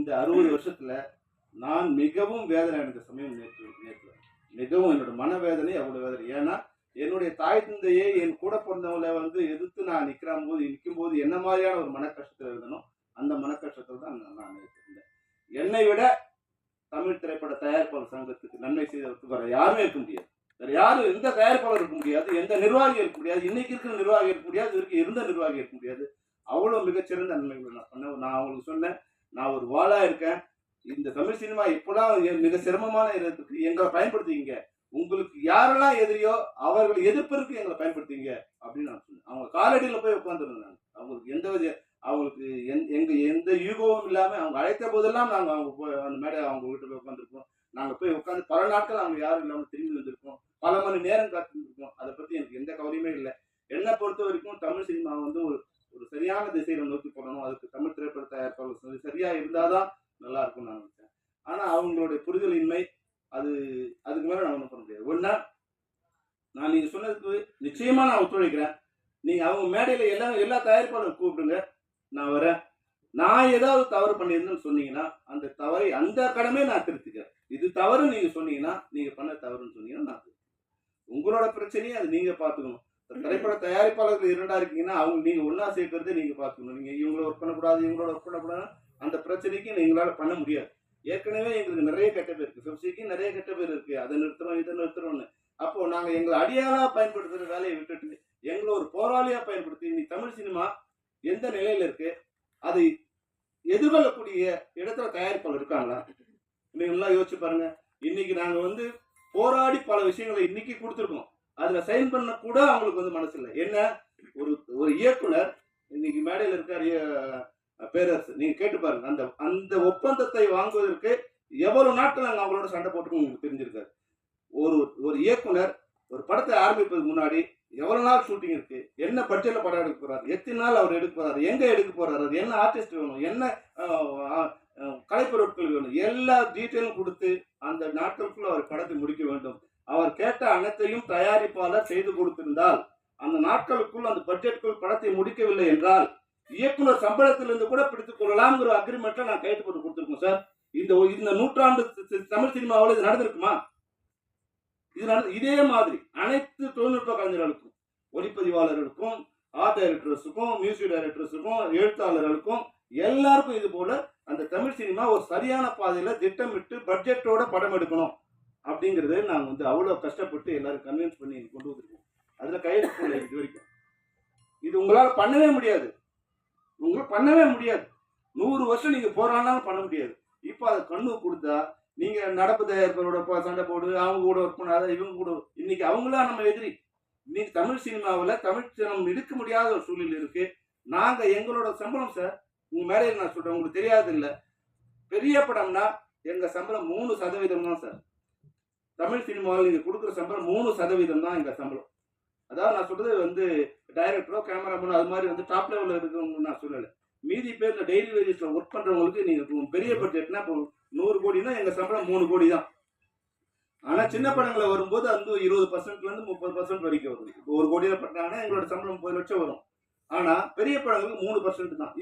இந்த 60 வருஷத்துல நான் மிகவும் வேதனை அடைந்த சமயம் நேற்று மிகவும் என்னோட மனவேதனை அவ்வளவு வேதனை. ஏன்னா என்னுடைய தாய் தந்தையே என் கூட பிறந்தவங்களை எதிர்த்து நான் நிற்கும் போது என்ன மாதிரியான ஒரு மன கஷ்டத்தில் இருந்தனும் அந்த மன கஷ்டத்தில் தான் நான் இருந்தேன். என்னை விட தமிழ் திரைப்பட தயாரிப்பாளர் சங்கத்துக்கு நன்மை செய்தவருக்கு வேற யாருமே இருக்க முடியாது. வேற யாரும் எந்த தயாரிப்பாளர் இருக்க முடியாது, எந்த நிர்வாகி இருக்க முடியாது, இன்னைக்கு இருக்கிற நிர்வாகி இருக்க முடியாது, இருந்த நிர்வாகி இருக்க முடியாது. அவ்வளவு மிகச்சிறந்த நன்மைகள் நான் பண்ணேன். நான் அவங்களுக்கு சொன்னேன், நான் ஒரு வாளா இருக்கேன். இந்த தமிழ் சினிமா இப்பெல்லாம் மிக சிரமமான இடத்துக்கு எங்களை பயன்படுத்திங்க. உங்களுக்கு யாரெல்லாம் எதிரியோ அவர்கள் எதிர்ப்பதற்கு எங்களை பயன்படுத்திங்க அப்படின்னு நான் சொன்னேன். அவங்க காலடியில போய் உட்காந்துருந்தாங்க. அவங்களுக்கு எந்த யூகமும் இல்லாம அவங்க அழைத்த போதெல்லாம் நாங்க அவங்க போய் அந்த மேடை அவங்க வீட்டு போய் உட்காந்துருக்கோம். நாங்க போய் உட்காந்து பல நாட்கள் அவங்க யாரும் இல்லாம திரும்பி வந்திருக்கோம். பல மணி நேரம் காத்திருக்கோம். அதை பத்தி எனக்கு எந்த கவலையுமே இல்லை. என்னை பொறுத்த வரைக்கும் தமிழ் சினிமா ஒரு சரியான திசையில நோக்கி போடணும். அதுக்கு தமிழ் திரைப்பட தயாரிப்பாளர் சரியா இருந்தாதான் நல்லா இருக்கும்னு நான் நினைச்சேன். ஆனா அவங்களுடைய புரிதலின்மை அதுக்கு மேல நான் ஒன்றும் பண்ண முடியாது. ஒன்னா நான் நீங்க சொன்னதுக்கு நிச்சயமா நான் ஒத்துழைக்கிறேன். நீங்க அவங்க மேடையில எல்லா தயாரிப்பாளரும் கூப்பிடுங்க, நான் வரேன். நான் ஏதாவது தவறு பண்ணியிருந்தேன்னு சொன்னீங்கன்னா அந்த தவறை அந்த கடமையை நான் திருத்திக்கிறேன். இது தவறு நீங்க சொன்னீங்கன்னா, நீங்க பண்ண தவறுன்னு சொன்னீங்கன்னா நான் உங்களோட பிரச்சனையை அது நீங்க பாத்துக்கணும். திரைப்பட தயாரிப்பாளர்கள் இரண்டா இருக்கீங்கன்னா அவங்க நீங்க ஒன்னா சேர்க்கறதே நீங்க பாத்துக்கணும். நீங்க இவங்கள ஒர்க் பண்ணக்கூடாது, இவங்களோட ஒர்க் பண்ணக்கூடாது, அந்த பிரச்சனைக்கு நீங்களால பண்ண முடியாது. ஏற்கனவே எங்களுக்கு நிறைய கெட்ட பேர் இருக்கு, பெப்சிக்கு நிறைய கெட்ட பேர் இருக்கு. அதை நிறுத்துறோம், இதை நிறுத்துறோம்னு. அப்போ நாங்க எங்களை அடியாளா பயன்படுத்துற வேலையை விட்டுட்டு எங்களை ஒரு போராளியா பயன்படுத்தி இன்னைக்கு தமிழ் சினிமா எந்த நிலையில இருக்கு, அதை எதிர்கொள்ளக்கூடிய இடத்துல தயாரிப்பாளர் இருக்காங்களா? நீங்க எல்லாம் யோசிச்சு பாருங்க. இன்னைக்கு நாங்க போராடி பல விஷயங்களை இன்னைக்கு கொடுத்துருக்கோம். அதுல சைன் பண்ண கூட அவங்களுக்கு மனசு இல்லை. என்ன ஒரு இயக்குனர் இன்னைக்கு மேடையில் இருக்காரு பேரரசு, நீங்க கேட்டு பாருங்க. அந்த ஒப்பந்தத்தை வாங்குவதற்கு எவ்வளவு நாட்கள் நாங்க அவங்களோட சண்டை போட்டு உங்களுக்கு தெரிஞ்சிருக்காரு. ஒரு இயக்குனர் ஒரு படத்தை ஆரம்பிப்பதுக்கு முன்னாடி எவ்வளவு நாள் ஷூட்டிங் இருக்கு, என்ன பட்ஜெட்ல படம் எடுக்க போறாரு, எத்தனை நாள் அவர் எடுக்க போறாரு, எங்க எடுக்க போறாரு, அது என்ன ஆர்டிஸ்ட் வேணும், என்ன கலைப்பொருட்கள் வேணும், எல்லா டீட்டெயிலும் கொடுத்து அந்த நாட்களுக்குள்ள அவர் படத்தை முடிக்க வேண்டும். அவர் கேட்ட அனைத்தையும் தயாரிப்பாளர் செய்து கொடுத்திருந்தால் அந்த நாட்களுக்குள் அந்த பட்ஜெட்டுக்குள் படத்தை முடிக்கவில்லை என்றால் இயக்குனர் சம்பளத்திலிருந்து கூட பிடித்துக் கொள்ளலாம்ங்கிற அக்ரிமெண்ட்ல நான் கைட்டு போட்டு கொடுத்துருக்கோம் சார். இந்த நூற்றாண்டு தமிழ் சினிமாவில் இது நடந்திருக்குமா? இதே மாதிரி அனைத்து தொழில்நுட்ப கலைஞர்களுக்கும், ஒளிப்பதிவாளர்களுக்கும், ஆர்ட் டைரக்டர்ஸுக்கும், மியூசிக் டைரக்டர்ஸுக்கும், எழுத்தாளர்களுக்கும் எல்லாருக்கும் இது போல அந்த தமிழ் சினிமா ஒரு சரியான பாதையில திட்டமிட்டு பட்ஜெட்டோட படம் எடுக்கணும் அப்படிங்கறது நாங்க அவ்வளவு கஷ்டப்பட்டு எல்லாரும் கன்வின்ஸ் பண்ணி கொண்டு வந்திருக்கோம். அதுல கையெழுத்து போடல இது வரைக்கும். இது உங்களால பண்ணவே முடியாது. 100 வருஷம் நீங்க போராடினாலும் பண்ண முடியாது. இப்ப அதை கண்ணு கொடுத்தா நீங்க நடப்பு தயாரிப்பாளரோட சண்டை போடு, அவங்க கூட ஒர்க் பண்ணாத, இவங்க கூட இன்னைக்கு அவங்களா நம்ம எதிரி. இன்னைக்கு தமிழ் சினிமாவில் தமிழ் சினிமா எடுக்க முடியாத ஒரு சூழ்நிலை இருக்கு. நாங்க எங்களோட சம்பளம் சார், உங்க மேடையில் நான் சொல்றேன், உங்களுக்கு தெரியாது இல்ல, பெரிய படம்னா எங்க சம்பளம் 3% தான் சார். தமிழ் சினிமாவில் நீங்க கொடுக்குற சம்பளம் 3% தான் எங்க சம்பளம். அதாவது நான் சொல்றது டைரக்டரோ கேமராமேனோ அது மாதிரி டாப் லெவலில் இருக்கிறவங்க நான் சொல்லலை. மீதி பேர்ல டெய்லி வேஜஸ்ல ஒர்க் பண்றவங்களுக்கு நீங்க பெரிய பட்ஜெட்னா இப்போ 100 கோடினா எங்க சம்பளம் 3 கோடி தான். ஆனா சின்ன படங்களை வரும்போது 20%ல இருந்து 30% வரைக்கும் வரும். இப்போ 1 கோடியில பண்றாங்கன்னா எங்களோட சம்பளம் 30 லட்சம் வரும். ஆனா பெரிய படங்களுக்கு 3% தான்.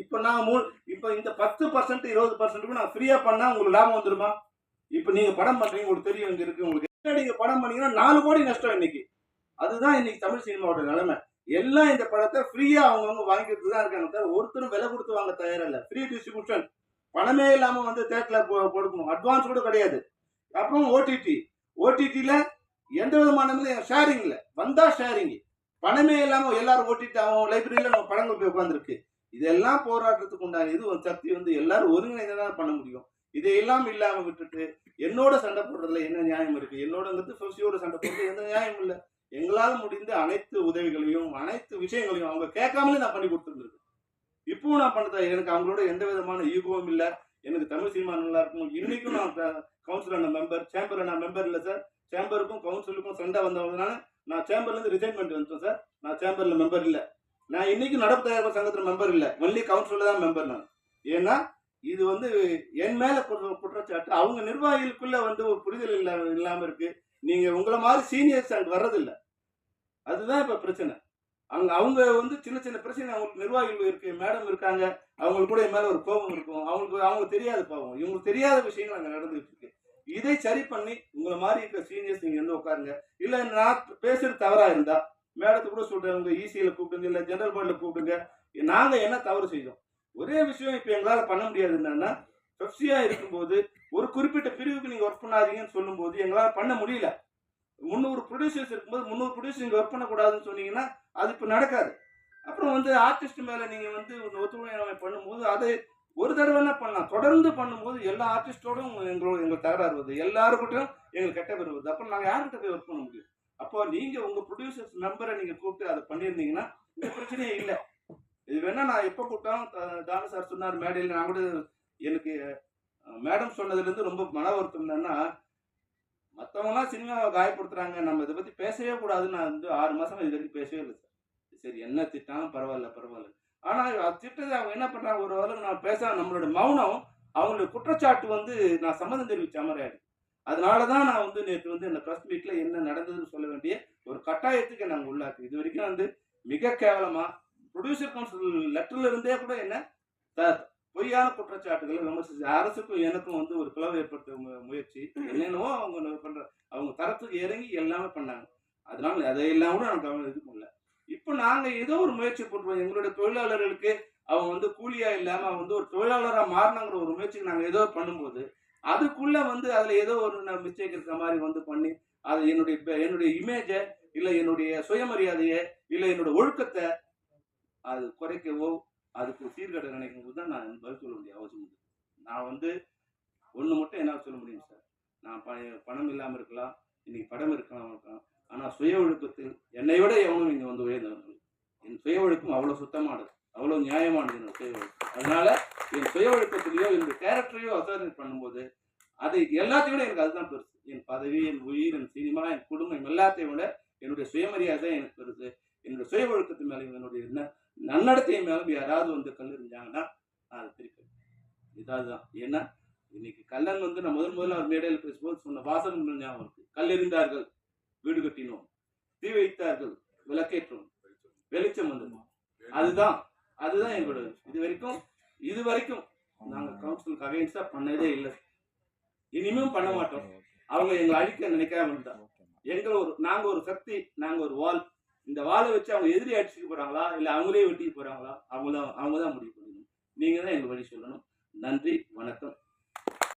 இப்ப இந்த 10% 20% நான் ஃப்ரீயா பண்ணா உங்களுக்கு லாபம் வந்துருமா? இப்ப நீங்க படம் பண்றீங்க, உங்களுக்கு தெரியும் இங்க இருக்கு, உங்களுக்கு நீங்க படம் பண்ணீங்கன்னா 4 கோடி நஷ்டம் இன்னைக்கு. அதுதான் இன்னைக்கு தமிழ் சினிமாவோட நிலைமை. எல்லாம் இந்த படத்தை ஃப்ரீயா அவங்க வாங்கிட்டு தான் இருக்காங்க. ஒருத்தரும் விலை கொடுத்து வாங்க தயாரா இல்ல. ஃப்ரீ டிஸ்ட்ரிபியூஷன், பணமே இல்லாம தேட்டர்ல கொடுக்கணும், அட்வான்ஸ் கூட கிடையாது. அப்புறம் ஓடிடில எந்த விதமான ஷேரிங் இல்ல, வந்தா ஷேரிங், பணமே இல்லாம எல்லாரும் ஓடிடி அவன் லைப்ரரியில நம்ம படங்கள் போய் உட்காந்துருக்கு. இதெல்லாம் போராட்டத்துக்கு உண்டான இது ஒரு சக்தி எல்லாரும் ஒருங்கிணைந்தான் பண்ண முடியும். இதையெல்லாம் இல்லாம விட்டுட்டு என்னோட சண்டை போடுறதுல என்ன நியாயம் இருக்கு? என்னோட சொசியோட சண்டை போடுறது எந்த நியாயம் இல்லை. எங்களால் முடிந்த அனைத்து உதவிகளையும் அனைத்து விஷயங்களையும் அவங்க கேட்காமலே நான் பண்ணி கொடுத்துருந்துருக்கு. இப்பவும் நான் பண்ணதா, எனக்கு அவங்களோட எந்த விதமான ஈகோவும் இல்லை. எனக்கு தமிழ் சினிமா நல்லா இருக்கும். இன்னைக்கும் நான் கவுன்சிலர் மெம்பர், சேம்பர் நான் மெம்பர் இல்லை சார். சேம்பருக்கும் கவுன்சிலுக்கும் சண்டை வந்ததுனால நான் சேம்பர்ல இருந்து ரிசைன் பண்ணிட்டு வந்துட்டேன் சார். நான் சேம்பர்ல மெம்பர் இல்லை. நான் இன்னைக்கு நடப்பு தயாரிப்பு சங்கத்துல மெம்பர் இல்லை, ஒன்லி கவுன்சிலர் தான் மெம்பர் நான். ஏன்னா இது என் மேல குற்றச்சாட்டு. அவங்க நிர்வாகிகளுக்குள்ள ஒரு புரிதல் இல்லாம இருக்கு. நீங்க உங்களை மாதிரி சீனியர்ஸ் அங்க வர்றதில்லை. அதுதான் இப்ப பிரச்சனை. அவங்க வந்து சின்ன சின்ன பிரச்சனை அவங்களுக்கு நிர்வாகிகள் இருக்கு, மேடம் இருக்காங்க, அவங்களுக்கு கூட என் மேல ஒரு கோபம் இருக்கும். அவங்க தெரியாது பாவம். இவங்களுக்கு தெரியாத விஷயங்கள் அங்க நடந்துட்டு இருக்கு. இதை சரி பண்ணி உங்கள மாரி இருக்கிற சீனியர்ஸ் நீங்க வந்து உட்காருங்க. இல்ல நான் பேசுறது தவறா இருந்தா மேடத்துக்கு கூட சொல்றேன். உங்க ஈசியில கூப்பிடுங்க, இல்ல ஜெனரல் போர்டுல கூப்பிடுங்க. நாங்க என்ன தவறு செய்தோம்? ஒரே விஷயம் இப்ப எங்களால பண்ண முடியாது என்னன்னா, பெப்சியா இருக்கும்போது ஒரு குறிப்பிட்ட பிரிவுக்கு நீங்க ஒர்க் பண்ணாதீங்கன்னு சொல்லும்போது எங்களால பண்ண முடியல. 300 ப்ரொடியூசர்ஸ் இருக்கும்போது 300 ப்ரொடியூசர் நீங்க ஒர்க் பண்ணக்கூடாதுன்னு சொன்னீங்கன்னா, அது இப்ப நடக்காது. அப்புறம் வந்து ஆர்டிஸ்ட் மேல நீங்க வந்து ஒத்துழையாமை பண்ணும்போது, அது ஒரு தடவைனா பண்ணலாம். தொடர்ந்து பண்ணும்போது எல்லா ஆர்டிஸ்டோடும் எங்களுக்கு தகராறு வருது. எல்லாருக்கிட்டயும் எங்களுக்கு கெட்ட பேர் வருது. அப்புறம் நாங்க யார்கிட்ட போய் ஒர்க் பண்ண முடியும்? அப்போ நீங்க உங்க ப்ரொடியூசர்ஸ் மெம்பர நீங்க கூப்பிட்டு அத பண்ணியிருந்தீங்கன்னா, இந்த பிரச்சனையே இல்ல. இது வேணா நான் எப்ப கூப்பிட்டாலும் தானு சார் சொன்னார் மேடையில நான் கூட எனக்கு மேடம் சொன்னதுலேருந்து ரொம்ப மன வருத்தம் என்னன்னா, மத்தவங்கலாம் சினிமாவ காயப்படுத்துறாங்க. நம்ம இத பத்தி பேசவே கூடாதுன்னு நான் வந்து 6 மாசமா இது வரைக்கும் பேசவே இல்ல சார். சரி என்ன திட்டினாலும் பரவால்ல, பரவால்ல. ஆனா திட்டுறது அவங்க என்ன பண்றாங்க ஒரு அளவுக்கு நான் பேசாம நம்மளோட மௌனம், அவங்களுடைய குற்றச்சாட்டு வந்து நான் சம்மதம் தெரிவிச்ச மாரி ஆயிடுச்சு. அதனால தான் நான் வந்து நேத்து வந்து இந்த பிரஸ் மீட்ல என்ன நடந்ததுன்னு சொல்ல வேண்டிய ஒரு கட்டாயத்துக்கு என்ன உள்ளாக்கு. இதுவரைக்கும் வந்து மிக கேவலமா புரொடியூசர் கவுன்சில் லெட்டர்ல இருந்தே கூட என்ன த பொய்யான குற்றச்சாட்டுகளை விமர்சிச்சு அரசுக்கும் எனக்கும் வந்து ஒரு பிளவு ஏற்படுத்த முயற்சி என்னென்னவோ அவங்க பண்ற அவங்க தரத்துக்கு இறங்கி எல்லாமே பண்ணாங்க. அதனால அதையெல்லாம் கூட நான் கவனம் இது பண்ணல. இப்போ நாங்க ஏதோ ஒரு முயற்சி பண்றோம். எங்களுடைய தொழிலாளர்களுக்கு அவங்க வந்து கூலியா இல்லாம அவங்க வந்து ஒரு தொழிலாளரா மாறணுங்கிற ஒரு முயற்சிக்கு நாங்க ஏதோ பண்ணும்போது, அதுக்குள்ள வந்து அதுல ஏதோ ஒரு மிஸ்டேக் இருக்க மாதிரி வந்து பண்ணி, அது என்னுடைய இமேஜ, இல்ல என்னுடைய சுயமரியாதைய, இல்ல என்னோட ஒழுக்கத்த அது குறைக்கவோ, அதுக்கு சீர்கேட நினைக்கும்போது தான் நான் பதில் சொல்ல வேண்டிய அவசியம் இருக்கு. நான் வந்து ஒண்ணு மட்டும் என்னால சொல்ல முடியும் சார். நான் பணம் இல்லாம இருக்கலாம். இன்னைக்கு படம் இருக்கலாம். ஆனா சுய ஒழுக்கத்தில் என்னை விட எவனும் இங்க வந்து உயர்ந்தவர்கள். என் சுய ஒழுக்கம் அவ்வளவு சுத்தமானது. அவ்வளவு நியாயமானது என்னோட சுய ஒழுக்கம். அதனால என் சுய ஒழுக்கத்திலேயோ, என்னுடைய கேரக்டரையோ அசால்ட் பண்ணும்போது, அது எல்லாத்தையும் விட எனக்கு அதுதான் பெருசு. என் பதவி, என் உயிர், என் சினிமா, என் குடும்பம் எல்லாத்தையும் விட என்னுடைய சுயமரியாதை எனக்கு பெருசு. என்னுடைய சுய ஒழுக்கத்தின் மேல என்னுடைய நன்னடத்தை மேலும் யாராவது வந்து கல் எறிஞ்சாங்கன்னா, நான் அதை திருப்பி இதான். ஏன்னா, இன்னைக்கு கல்லன் வந்து நான் முதல்ல அவர் மேடையில பேசும்போது சொன்ன வாசகம் ஞாபகம் இருக்கு. கல்லெறிந்தார்கள், வீடு கட்டினோம். தீ வைத்தார்கள், விளக்கேற்றோம். வெளிச்சம் வந்தது. அதுதான் அதுதான் எங்களோட இதுவரைக்கும் நாங்க கவுன்சிலுக்கு அகைன்ஸ்டா பண்ணதே இல்லை. இனிமேலும் பண்ண மாட்டோம். அவங்க எங்களை அழிக்க நினைக்காம இருந்தா. நாங்க ஒரு சக்தி, நாங்க ஒரு வால். இந்த வாளை வச்சு அவங்க எதிரி அடிச்சுக்க போறாங்களா, இல்ல அவங்களே வெட்டிக்க போறாங்களா, அவங்க தான் முடிவு பண்ணணும். நீங்க தான் எங்களுக்கு வழி சொல்லணும். நன்றி, வணக்கம்.